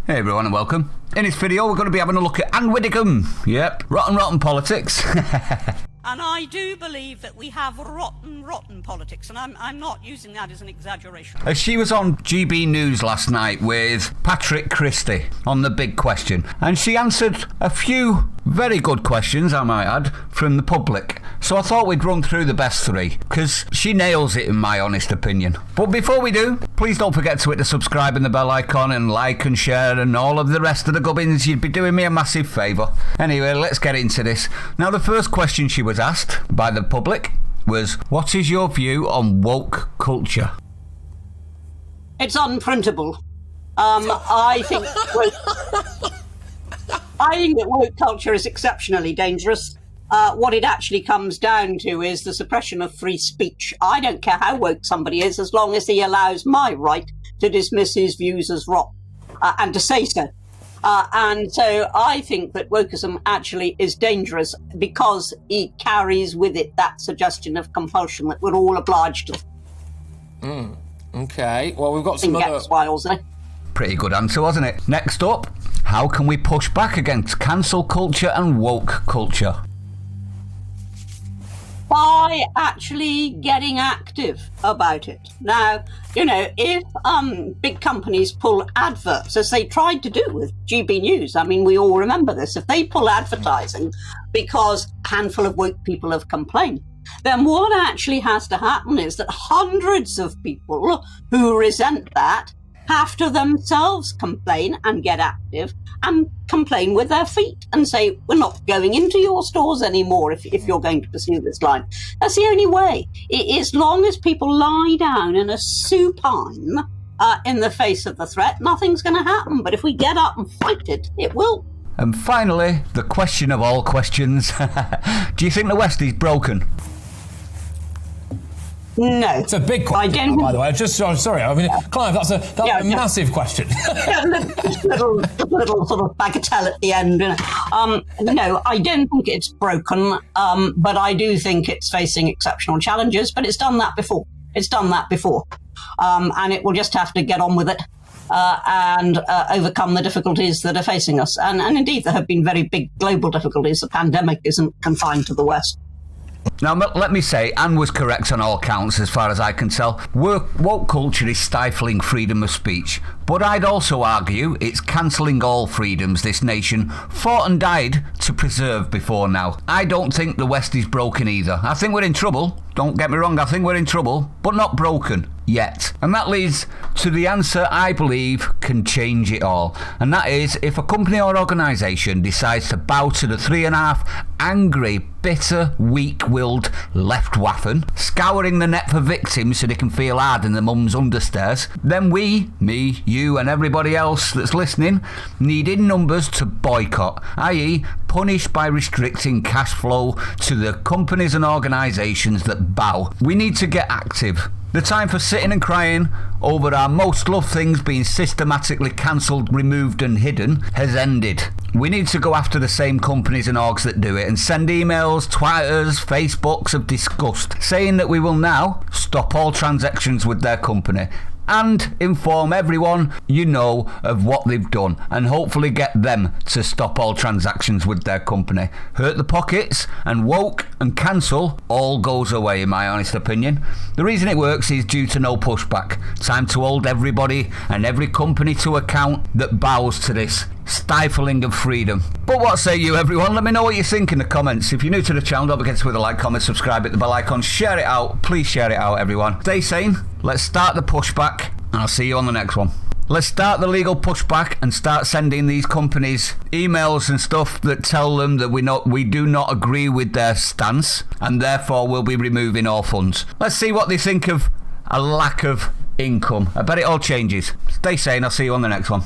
Hey everyone and welcome. In this video we're going to be having a look at Anne Widecombe. Yep, rotten politics. And I do believe that we have rotten politics, and I'm not using that as an exaggeration. As she was on GB News last night with Patrick Christie on The Big Question, and she answered a few very good questions, I might add, from the public. So I thought we'd run through the best three, because she nails it in my honest opinion. But before we do, please don't forget to hit the subscribe and the bell icon and like and share and all of the rest of the gubbins. You'd be doing me a massive favour. Anyway, let's get into this. Now, the first question she was asked by the public was, what is your view on woke culture? It's unprintable. I think that woke culture is exceptionally dangerous. What it actually comes down to is the suppression of free speech. I don't care how woke somebody is, as long as he allows my right to dismiss his views as wrong and to say so. And so I think that wokeism actually is dangerous because it carries with it that suggestion of compulsion that we're all obliged to. Okay, well, we've got some other... X-Files, eh? Pretty good answer, wasn't it? Next up, how can we push back against cancel culture and woke culture? By actually getting active about it. Now, you know, if big companies pull adverts, as they tried to do with GB News, I mean, we all remember this, if they pull advertising because a handful of woke people have complained, then what actually has to happen is that hundreds of people who resent that have to themselves complain and get active and complain with their feet and say, we're not going into your stores anymore if you're going to pursue this line. That's the only way. As long as people lie down in a supine in the face of the threat, nothing's going to happen. But if we get up and fight it, it will. And finally, the question of all questions. Do you think the West is broken? No. It's a big question, by the way. Sorry. I mean, Clive, that's a massive question. little sort of bagatelle at the end. No, I don't think it's broken, but I do think it's facing exceptional challenges. But it's done that before. And it will just have to get on with it and overcome the difficulties that are facing us. And indeed, there have been very big global difficulties. The pandemic isn't confined to the West. Now, let me say, Anne was correct on all counts as far as I can tell. Woke culture is stifling freedom of speech. But I'd also argue it's cancelling all freedoms this nation fought and died to preserve before now. I don't think the West is broken either. I think we're in trouble. Don't get me wrong, I think we're in trouble, but not broken yet. And that leads to the answer I believe can change it all. And that is, if a company or organisation decides to bow to the 3.5 angry, bitter, weak-willed left waffen, scouring the net for victims so they can feel hard in the mum's understairs, then we, me, you and everybody else that's listening, need in numbers to boycott, i.e. punish by restricting cash flow to the companies and organisations that bow. We need to get active. The time for sitting and crying over our most loved things being systematically cancelled, removed and hidden has ended. We need to go after the same companies and orgs that do it and send emails, Twitters, Facebooks of disgust saying that we will now stop all transactions with their company and inform everyone you know of what they've done and hopefully get them to stop all transactions with their company. Hurt the pockets and woke and cancel all goes away, in my honest opinion. The reason it works is due to no pushback. Time to hold everybody and every company to account that bows to this stifling of freedom. But what say you, everyone? Let me know what you think in the comments. If you're new to the channel, don't forget to hit the like, comment, subscribe, hit the bell icon, share it out. Please share it out, everyone. Stay sane. Let's start the pushback, and I'll see you on the next one. Let's start the legal pushback and start sending these companies emails and stuff that tell them that we do not agree with their stance, and therefore we'll be removing all funds. Let's see what they think of a lack of income. I bet it all changes. Stay sane. I'll see you on the next one.